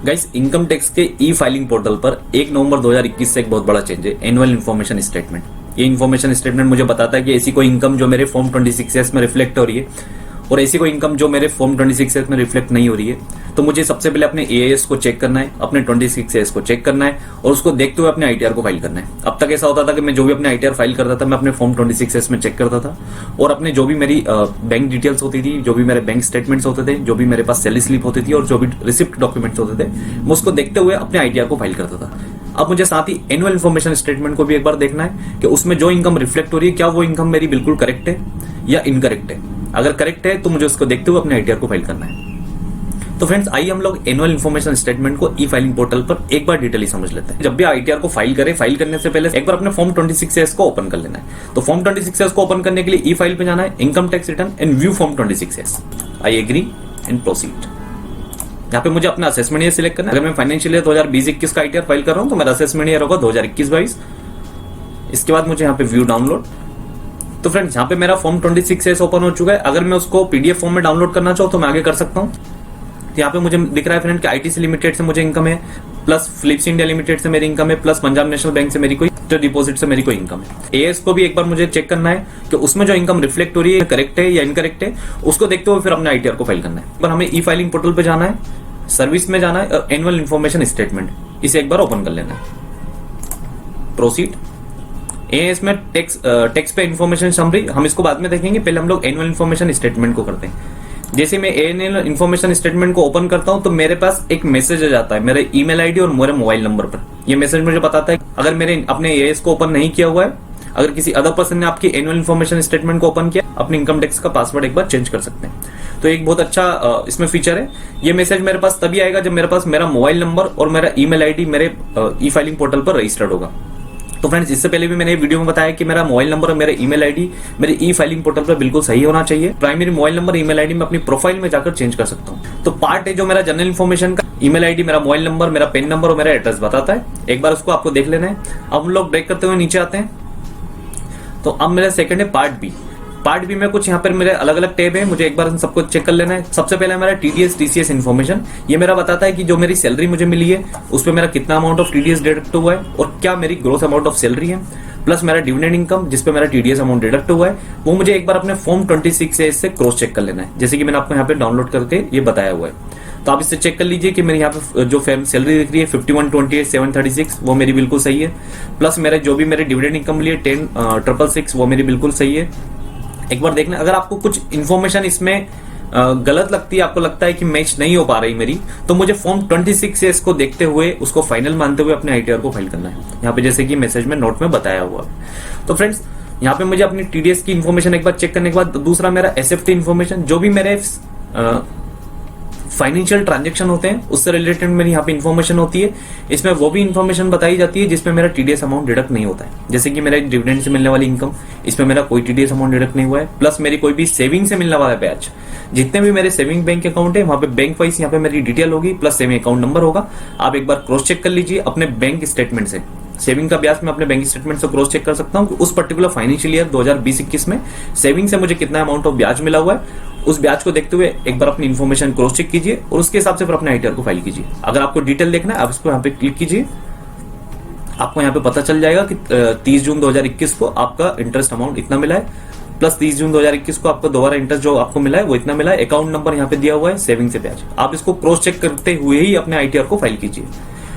Guys, income tax के ई filing portal पर 1 नवंबर 2021 से एक बहुत बड़ा चेंज है, एनुअल इन्फॉर्मेशन स्टेटमेंट। ये इन्फॉर्मेशन स्टेटमेंट मुझे बताता है कि ऐसी कोई इनकम जो मेरे फॉर्म 26S में रिफ्लेक्ट हो रही है और ऐसी कोई इनकम जो मेरे फॉर्म 26S में रिफ्लेक्ट नहीं हो रही है, तो मुझे सबसे पहले अपने एएएस को चेक करना है, अपने 26S को चेक करना है और उसको देखते हुए अपने आईटीआर को फाइल करना है। अब तक ऐसा होता था कि मैं जो भी अपने आईटीआर फाइल करता था मैं अपने फॉर्म 26S में चेक करता था और अपने जो भी मेरी बैंक डिटेल्स होती थी, जो भी मेरे बैंक स्टेटमेंट्स होते थे, जो भी मेरे पास सैलरी स्लिप होती थी और जो भी रिसिप्ट डॉक्यूमेंट्स होते थे, मैं उसको देखते हुए अपने आईटीआर को फाइल करता था। अब मुझे साथ ही एनुअल इन्फॉर्मेशन स्टेटमेंट को भी एक बार देखना है कि उसमें जो इनकम रिफ्लेक्ट हो रही है, क्या वो इनकम मेरी बिल्कुल करेक्ट है या इनकरेक्ट है। अगर करेक्ट है तो मुझे उसको देखते हुए अपने आईटीआर को फाइल करना है। तो फ्रेंड्स, आइए हम लोग एनुअल इन्फॉर्मेशन स्टेटमेंट को ई फाइलिंग पोर्टल पर एक बार डिटेली समझ लेते हैं। जब भी आईटीआर को फाइल करें, फाइल करने से पहले एक बार अपने फॉर्म 26S को ओपन कर लेना है। तो फॉर्म 26S को ओपन करने के लिए ई फाइल पे जाना है, income tax return and view form 26S। I agree and proceed. यहाँ पे मुझे अपना असेसमेंट ईयर सिलेक्ट करना है। अगर मैं फाइनेंशियल ईयर 2020-21 का आईटीआर फाइल कर रहा हूँ तो मेरा असेसमेंट ईयर होगा 2021-22। इसके बाद मुझे यहाँ पे व्यू डाउनलोड। तो फ्रेंड्स, यहाँ पे मेरा फॉर्म 26S ओपन हो चुका है। अगर मैं उसको पीडीएफ फॉर्म में डाउनलोड करना चाहूँ तो मैं आगे कर सकता हूँ। तो यहाँ पे मुझे दिख रहा है फ्रेंड कि आईटीसी लिमिटेड से मुझे इनकम है, प्लस फिलिप्स इंडिया लिमिटेड से मेरी इनकम है, प्लस पंजाब नेशनल बैंक से मेरी कोई डिपॉजिट से मेरी कोई इनकम है। एएस को भी एक बार मुझे चेक करना है कि उसमें जो इनकम रिफ्लेक्ट हो रही है करेक्ट है या इनकरेक्ट है। उसको देखते हुए फिर अपने आईटीआर को फाइल करना है। पर हमें ई फाइलिंग पोर्टल पे जाना है, सर्विस में जाना है और एनुअल इन्फॉर्मेशन स्टेटमेंट इसे एक बार ओपन कर लेना है। प्रोसीड। एएस में टैक्स पे इन्फॉर्मेशन समरी हम इसको बाद में देखेंगे, पहले हम लोग एनुअल इन्फॉर्मेशन स्टेटमेंट को करते हैं। जैसे मैं एनुअल इन्फॉर्मेशन स्टेटमेंट को ओपन करता हूं तो मेरे पास एक मैसेज आ जाता है मेरे ईमेल आईडी और मेरे मोबाइल नंबर पर। यह मैसेज मुझे बताता है अगर मेरे अपने एएस को ओपन नहीं किया हुआ है, अगर किसी अदर पर्सन ने आपकी एनुअल इन्फॉर्मेशन स्टेटमेंट को ओपन किया, अपने इनकम टैक्स का पासवर्ड एक बार चेंज कर सकते हैं। तो एक बहुत अच्छा इसमें फीचर है। ये मैसेज मेरे पास तभी आएगा जब मेरे पास मेरा मोबाइल नंबर और मेरा ईमेल आईडी मेरे ई फाइलिंग पोर्टल पर रजिस्टर्ड होगा। तो फ्रेंड्स, इससे पहले भी मैंने वीडियो में बताया कि मेरा मोबाइल नंबर और मेरा ईमेल आईडी मेरे ई फाइलिंग पोर्टल पर बिल्कुल सही होना चाहिए। Primary mobile number, email ID मैं अपनी प्रोफाइल में जाकर चेंज कर सकता हूँ। तो पार्ट है जो मेरा जनरल इन्फॉर्मेशन का, ईमेल आईडी, मेरा मोबाइल नंबर, मेरा पेन नंबर और मेरा एड्रेस बताता है। एक बार उसको आपको देख लेना है। अब हम लोग ब्रेक करते हुए नीचे आते हैं। तो अब मेरा सेकंड है पार्ट बी। पार्ट बी में कुछ यहाँ पर मेरे अलग अलग टैब है, मुझे एक बार सबको चेक कर लेना है। सबसे पहले मेरा टीडीएस टीसीएस इन्फॉर्मेशन। ये मेरा बताता है कि जो मेरी सैलरी मुझे मिली है उस पर मेरा कितना अमाउंट ऑफ टीडीएस डिडक्ट हुआ है और क्या मेरी ग्रोथ अमाउंट ऑफ सैलरी है, प्लस मेरा डिविडेंड इनकम जिसपे मेरा टीडीएस अमाउंट डिडक्ट हुआ है, वो मुझे एक बार अपने फॉर्म 26S से क्रॉस चेक कर लेना है, जैसे कि मैंने आपको यहाँ पे डाउनलोड करके ये बताया हुआ है। तो आप इससे चेक कर लीजिए कि मेरे यहाँ पे जो सैलरी दिख रही है 5128,736 वो मेरी बिल्कुल सही है, प्लस मेरे जो भी मेरे डिविडेंड इनकम मिली है 10,666 वो मेरी बिल्कुल सही है। एक बार देखना, अगर आपको कुछ इन्फॉर्मेशन इसमें गलत लगती है, आपको लगता है कि मैच नहीं हो पा रही मेरी, तो मुझे फॉर्म 26S को देखते हुए उसको फाइनल मानते हुए अपने आईटीआर को फाइल करना है, यहाँ पे जैसे कि मैसेज में नोट में बताया हुआ। तो फ्रेंड्स, यहाँ पे मुझे अपनी टीडीएस की इन्फॉर्मेशन एक बार चेक करने के बाद दूसरा मेरा एसएफटी इन्फॉर्मेशन, जो भी मेरे फाइनेंशियल ट्रांजैक्शन होते हैं उससे रिलेटेड मेरी यहाँ पे इन्फॉर्मेशन होती है। इसमें वो भी इन्फॉर्मेशन बताई जाती है जिसमें मेरा टीडीएस अमाउंट डिडक्ट नहीं होता है, जैसे कि मेरा डिविडेंड से मिलने वाली इनकम, इसमें मेरा कोई टीडीएस अमाउंट डिडक्ट नहीं हुआ है, प्लस मेरी कोई भी सेविंग से मिलने वाला ब्याज, जितने भी मेरे सेविंग बैंक अकाउंट है वहां पे बैंक वाइज यहाँ पे मेरी डिटेल होगी, प्लस सेविंग अकाउंट नंबर होगा। आप एक बार क्रॉस चेक कर लीजिए अपने बैंक स्टेटमेंट से। सेविंग का ब्याज मैं अपने बैंक स्टेटमेंट से क्रॉस चेक कर सकता हूँ कि उस पर्टिकुलर फाइनेंशियल ईयर 2020-21 में सेविंग से मुझे कितना अमाउंट ऑफ ब्याज मिला हुआ है। उस ब्याज को देखते हुए एक बार अपनी इन्फॉर्मेशन क्रॉस चेक कीजिए और उसके हिसाब से फिर अपने आईटीआर को फाइल कीजिए। अगर आपको डिटेल देखना है आप इसको यहाँ पे क्लिक कीजिए, आपको यहाँ पे पता चल जाएगा कि 30 जून 2021 को आपका इंटरेस्ट अमाउंट इतना मिला है, प्लस 30 जून 2021 को आपको दोबारा इंटरेस्ट जो आपको मिला है वो इतना मिला है। अकाउंट नंबर यहाँ पे दिया हुआ है, सेविंग से ब्याज। आप इसको क्रॉस चेक करते हुए ही अपने आईटीआर को फाइल कीजिए।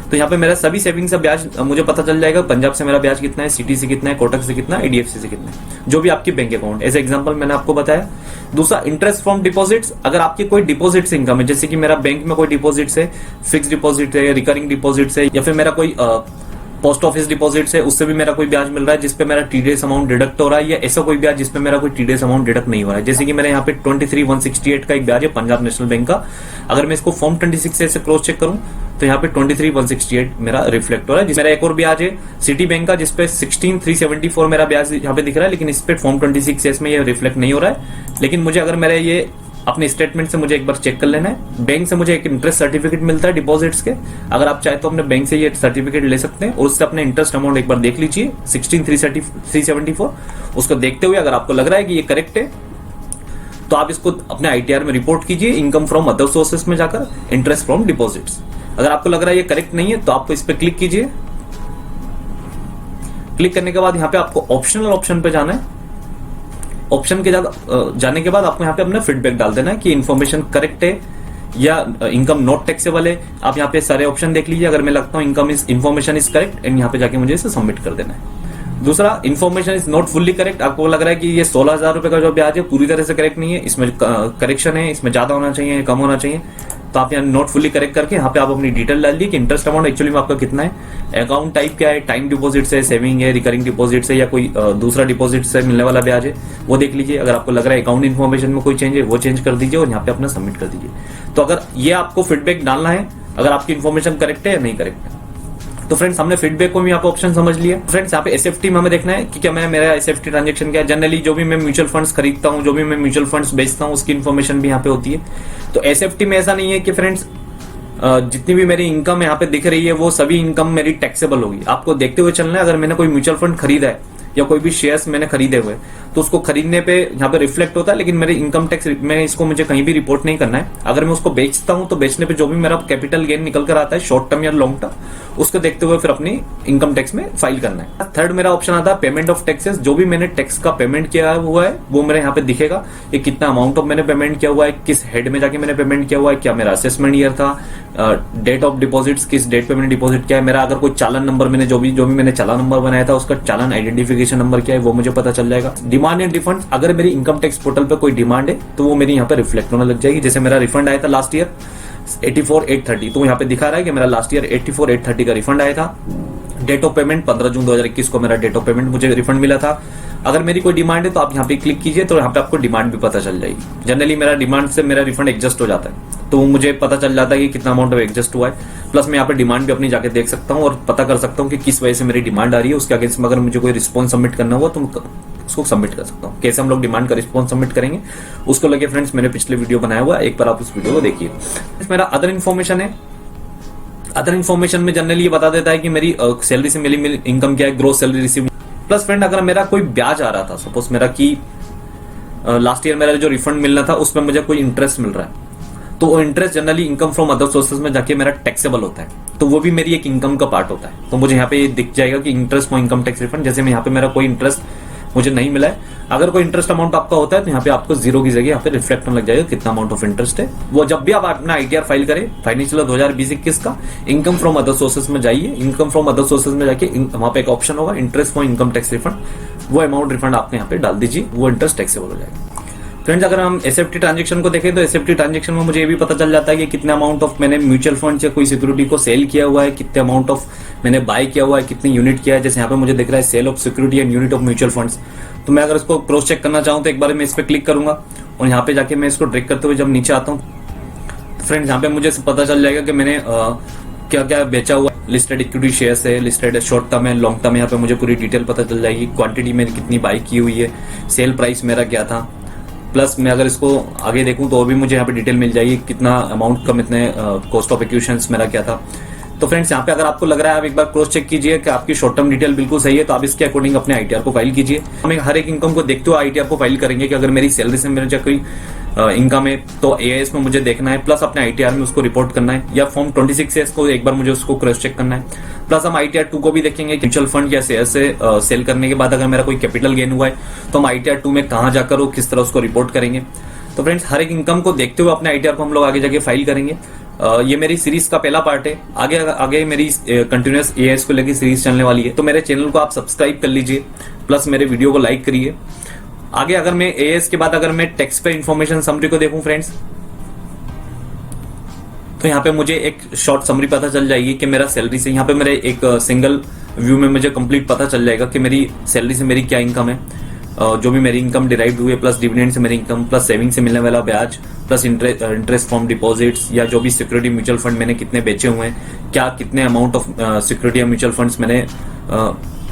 तो यहाँ पे मेरा सभी सेविंग से ब्याज मुझे पता चल जाएगा। पंजाब से मेरा ब्याज कितना है, सिटी से कितना है, कोटक से कितना है, एडीएफसी से कितना है, जो भी आपकी बैंक अकाउंट। एज एग्जांपल मैंने आपको बताया। दूसरा, इंटरेस्ट फ्रॉम डिपॉजिट्स। अगर आपकी कोई डिपॉजिट से इनकम है, जैसे कि मेरा बैंक में कोई डिपॉजिट है, फिक्स डिपॉजिट है, रिकरिंग डिपॉजिट है, या फिर मेरा कोई पोस्ट ऑफिस डिपॉजिट से उससे भी मेरा कोई ब्याज मिल रहा है जिसपे मेरा टीडीएस अमाउंट डिडक्ट हो रहा है, या ऐसा कोई ब्याज जिसपे मेरा कोई टीडीएस अमाउंट डिडक्ट नहीं हो रहा है, जैसे कि मेरे यहाँ पे 23,168 का एक ब्याज है पंजाब नेशनल बैंक का। अगर मैं इसको फॉर्म 26 से क्रॉस चेक करूं तो यहाँ पे 23,168 मेरा रिफ्लेक्ट हो रहा है। मेरा एक और ब्याज है सिटी बैंक का जिसपे 16,374 मेरा ब्याज यहाँ पे दिख रहा है, लेकिन इस पे फॉर्म 26 में ये रिफ्लेक्ट नहीं हो रहा है। लेकिन मुझे अगर मेरा ये अपने स्टेटमेंट से मुझे एक बार चेक कर लेना है। बैंक से मुझे एक इंटरेस्ट सर्टिफिकेट मिलता है डिपॉजिट्स के, अगर आप चाहे तो अपने बैंक से ये सर्टिफिकेट ले सकते हैं और उससे अपने इंटरेस्ट अमाउंट एक बार देख लीजिए 16,374। उसको देखते हुए अगर आपको लग रहा है कि ये करेक्ट है तो आप इसको अपने आईटीआर में रिपोर्ट कीजिए, इनकम फ्रॉम अदर सोर्सेस में जाकर इंटरेस्ट फ्रॉम डिपॉजिट्स। अगर आपको लग रहा है ये करेक्ट नहीं है तो आप इस पे क्लिक कीजिए। क्लिक करने के बाद यहाँ पे आपको ऑप्शनल ऑप्शन पे जाना है। ऑप्शन के जाने के बाद आपको यहाँ पे अपना फीडबैक डाल देना है कि इन्फॉर्मेशन करेक्ट है या इनकम नॉट टैक्सेबल है। आप यहाँ पे सारे ऑप्शन देख लीजिए। अगर मैं लगता हूँ इन्फॉर्मेशन इज करेक्ट एंड यहाँ पे जाके मुझे इसे सबमिट कर देना है। दूसरा, information is not fully correct. आपको लग रहा है कि ये 16,000 रुपए का जो ब्याज है पूरी तरह से करेक्ट नहीं है, इसमें करेक्शन है, इसमें ज्यादा होना चाहिए, कम होना चाहिए, तो आप यहाँ नॉट फुल्ली करेक्ट करके यहाँ पे आप अपनी डिटेल डाल दी कि इंटरेस्ट अमाउंट एक्चुअली में आपका कितना है, अकाउंट टाइप क्या है, टाइम डिपॉजिट से, सेविंग है, रिकरिंग डिपॉजिट से या कोई दूसरा डिपॉजिट से मिलने वाला ब्याज है, वो देख लीजिए। अगर आपको लग रहा है अकाउंट इन्फॉर्मेशन में कोई चेंज है वो चेंज कर दीजिए और यहाँ पे अपना सबमिट कर दीजिए। तो अगर ये आपको फीडबैक डालना है अगर आपकी इन्फॉर्मेशन करेक्ट है या नहीं करेक्ट है। तो फ्रेंड्स, हमने फीडबैक को भी यहाँ पे ऑप्शन समझ लिया। फ्रेंड्स, यहाँ पे एसएफटी में हमें देखना है कि क्या मेरा एसएफटी ट्रांजेक्शन क्या है। जनरली जो भी मैं म्यूचुअल फंड्स खरीदता हूँ, जो भी मैं म्यूचुअल फंड्स बेचता हूँ, उसकी इन्फॉर्मेशन भी यहाँ पे होती है। तो एसएफटी में ऐसा नहीं है कि फ्रेंड्स जितनी भी मेरी इनकम यहाँ पे दिख रही है वो सभी इनकम मेरी टैक्सेबल होगी। आपको देखते हुए चलना है। अगर मैंने कोई म्यूचुअल फंड खरीदा है या कोई भी शेयर्स मैंने खरीदे हुए तो उसको खरीदने पे यहाँ पे रिफ्लेक्ट होता है, लेकिन मेरे इनकम टैक्स में इसको मुझे कहीं भी रिपोर्ट नहीं करना है। अगर मैं उसको बेचता हूं तो बेचने पे जो भी मेरा कैपिटल गेन निकल कर आता है शॉर्ट टर्म या लॉन्ग टर्म, उसको देखते हुए फिर अपनी इनकम टैक्स में फाइल करना है। थर्ड मेरा ऑप्शन आता है पेमेंट ऑफ टैक्सेस। जो भी मैंने टैक्स का पेमेंट किया हुआ है वो मेरे यहाँ पे दिखेगा, ये कितना अमाउंट ऑफ मैंने पेमेंट किया हुआ है, किस हेड में जाके मैंने पेमेंट किया हुआ है, क्या मेरा असेसमेंट ईयर था, डेट ऑफ डिपॉजिट्स, किस डेट पे मैंने डिपॉजिट किया है, मेरा अगर कोई चालान नंबर मैंने जो भी मैंने चालान नंबर बनाया था उसका चालान आइडेंटिफिकेशन नंबर क्या है वो मुझे पता चल जाएगा। डिमांड एंड रिफंड, अगर मेरी इनकम टैक्स पोर्टल पे कोई डिमांड है तो वो मेरी यहाँ पे रिफ्लेक्ट होने लग जाएगी। जैसे मेरा रिफंड आया था लास्ट ईयर 84,830, तो यहाँ पे दिखा रहा है कि मेरा लास्ट ईयर 84,830 का रिफंड आया था। डेट ऑफ पेमेंट 15 जून 2021 को मेरा डेट ऑफ पेमेंट मुझे रिफंड मिला था। अगर मेरी कोई डिमांड है तो आप यहाँ पे क्लिक कीजिए तो यहाँ पे आपको डिमांड भी पता चल जाएगी। जनरली मेरा डिमांड से मेरा रिफंड एडजस्ट हो जाता है तो मुझे पता चल जाता है कि कितना अमाउंट एडजस्ट हुआ है। प्लस मैं यहाँ पे डिमांड भी अपनी जाके देख सकता हूँ और पता कर सकता हूँ कि किस वजह से मेरी डिमांड आ रही है। उसके अगेंस्ट में अगर मुझे कोई रिस्पॉन्स सबमिट करना हुआ तो उसको सबमिट कर सकता हूँ। कैसे हम लोग डिमांड का रिस्पॉन्स सबमिट करेंगे उसको लगे फ्रेंड्स मैंने पिछले वीडियो बनाया हुआ है, एक बार आप उस वीडियो को देखिए। मेरा अदर इन्फॉर्मेशन है। अदर इन्फॉर्मेशन में जनरली ये बता देता है कि मेरी सैलरी से मिली इनकम क्या है, gross salary receive. Plus friend, अगर मेरा कोई ब्याज आ रहा था, सपोज मेरा कि लास्ट ईयर मेरा जो रिफंड मिलना था उसमें मुझे कोई इंटरेस्ट मिल रहा है तो वो interest generally income from other sources में जाके मेरा टैक्सेबल होता है, तो वो भी मेरी एक इनकम का पार्ट होता है। तो मुझे यहाँ पे दिख जाएगा कि interest for income tax refund. जैसे मैं यहाँ पे मेरा कोई इंटरेस्ट मुझे नहीं मिला है, अगर कोई इंटरेस्ट अमाउंट आपका होता है तो यहाँ पे आपको जीरो की जगह यहाँ पे रिफ्लेक्ट होने लग जाएगा कितना अमाउंट ऑफ इंटरेस्ट है। वो जब भी आप अपना आईटीआर फाइल करें फाइनेंशियल 2020-21 का, इनकम फ्रॉम अदर सोर्सेज में जाइए। इनकम फ्रॉम अदर सोर्सेज में जाके वहां पे एक ऑप्शन होगा interest for income tax refund, वो अमाउंट रिफंड आपने यहाँ पे डाल दीजिए, वो इंटरेस्ट टैक्सेबल हो जाएगा। फ्रेंड्स, अगर हम एसएफटी ट्रांजेक्शन को देखें तो एसएफटी ट्रांजेक्शन में मुझे ये भी पता चल जाता है कि कितने अमाउंट ऑफ मैंने म्यूचुअल फंड या कोई सिक्योरिटी को सेल किया हुआ है, कितने अमाउंट ऑफ मैंने बाय किया हुआ है, कितनी यूनिट किया है। जैसे यहाँ पे मुझे दिख रहा है sale of security and unit of mutual funds. तो मैं अगर इसको क्रॉस चेक करना चाहूँ तो एक बार मैं इस पर क्लिक करूंगा और यहाँ पे जाके मैं इसको ड्रैग करते हुए जब नीचे आता हूँ तो फ्रेंड्स यहाँ पे मुझे पता चल जाएगा कि मैंने क्या क्या बेचा हुआ। लिस्टेड इक्विटी शेयर्स है, लिस्टेड शॉर्ट टर्म है, लॉन्ग टर्म, यहाँ पे मुझे पूरी डिटेल पता चल जाएगी। क्वांटिटी मैंने कितनी बाई की हुई है, सेल प्राइस मेरा क्या था। प्लस मैं अगर इसको आगे देखूं तो भी मुझे यहाँ पे डिटेल मिल जाएगी कितना अमाउंट कम, इतने कॉस्ट ऑफ एक्विजिशंस मेरा क्या था। तो फ्रेंड्स, यहाँ पे अगर आपको लग रहा है आप एक बार क्रॉस चेक कीजिए कि आपकी शॉर्ट टर्म डिटेल बिल्कुल सही है तो आप इसके अकॉर्डिंग अपने आईटीआर को फाइल कीजिए। हम हर एक इनकम को देखते हुए आईटीआर को फाइल करेंगे कि अगर मेरी सैलरी से मेरे कोई इनकम है तो एएस में मुझे देखना है, प्लस अपने आईटीआर में उसको रिपोर्ट करना है, या फॉर्म 26 को एक बार मुझे उसको क्रॉस चेक करना है। प्लस हम आईटीआर 2 को भी देखेंगे कि म्यूचुअल फंड या शेयर से सेल करने के बाद अगर मेरा कोई कैपिटल गेन हुआ है तो हम आईटीआर 2 में कहाँ जाकर वो किस तरह उसको रिपोर्ट करेंगे। तो फ्रेंड्स, हर एक इनकम को देखते हुए अपने आईटीआर को हम लोग आगे जाके फाइल करेंगे। ये मेरी सीरीज का पहला पार्ट है। आगे आगे मेरी कंटिन्यूअस एएस को लेकर सीरीज चलने वाली है, तो मेरे चैनल को आप सब्सक्राइब कर लीजिए, प्लस मेरे वीडियो को लाइक करिए। आगे अगर मैं एएस के बाद अगर मैं टैक्स पे इंफॉर्मेशन समरी को देखूं फ्रेंड्स, तो यहाँ पे मुझे एक शॉर्ट समरी पता चल जाएगी कि मेरा सैलरी से, यहाँ पे मेरे एक सिंगल व्यू में मुझे कंप्लीट पता चल जाएगा कि मेरी सैलरी से मेरी क्या इनकम है, जो भी मेरी इनकम डिराइव हुई है, प्लस डिविडेंड से मेरी इनकम, प्लस सेविंग से मिलने वाला ब्याज, प्लस इंटरेस्ट फ्रॉम डिपॉजिट्स, या जो भी सिक्योरिटी म्यूचुअल फंड मैंने कितने बेचे हुए हैं, क्या कितने अमाउंट ऑफ सिक्योरिटी या म्यूचुअल फंड्स मैंने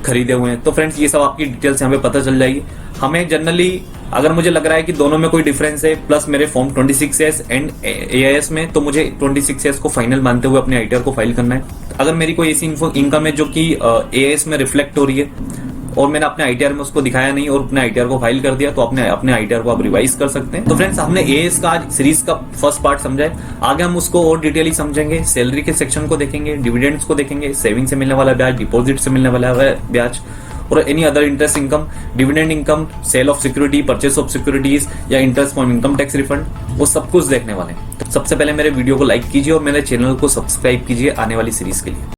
खरीदे हुए हैं। तो फ्रेंड्स, ये सब आपकी डिटेल्स यहाँ पे पता चल जाएगी। हमें जनरली अगर मुझे लग रहा है कि दोनों में कोई डिफरेंस है, प्लस मेरे फॉर्म 26S एंड एआईएस में, तो मुझे 26S को फाइनल मानते हुए अपने आईटीआर को फाइल करना है। अगर मेरी कोई ऐसी इनकम है जो कि एआईएस में रिफ्लेक्ट हो रही है और मैंने अपने आईटीआर में उसको दिखाया नहीं और अपने आईटीआर को फाइल कर दिया, तो अपने आईटीआर को आप रिवाइज कर सकते हैं। तो फ्रेंड्स, हमने एएस का आज सीरीज का फर्स्ट पार्ट समझा है। आगे हम उसको और डिटेली समझेंगे, सैलरी के सेक्शन को देखेंगे, डिविडेंड्स को देखेंगे, सेविंग से मिलने वाला ब्याज, डिपॉजिट से मिलने वाला ब्याज और any other interest income, dividend income, sale of security, purchase of securities या interest from income tax refund, वो सब कुछ देखने वाले हैं। तो सबसे पहले मेरे वीडियो को लाइक कीजिए और मेरे चैनल को सब्सक्राइब कीजिए आने वाली सीरीज के लिए।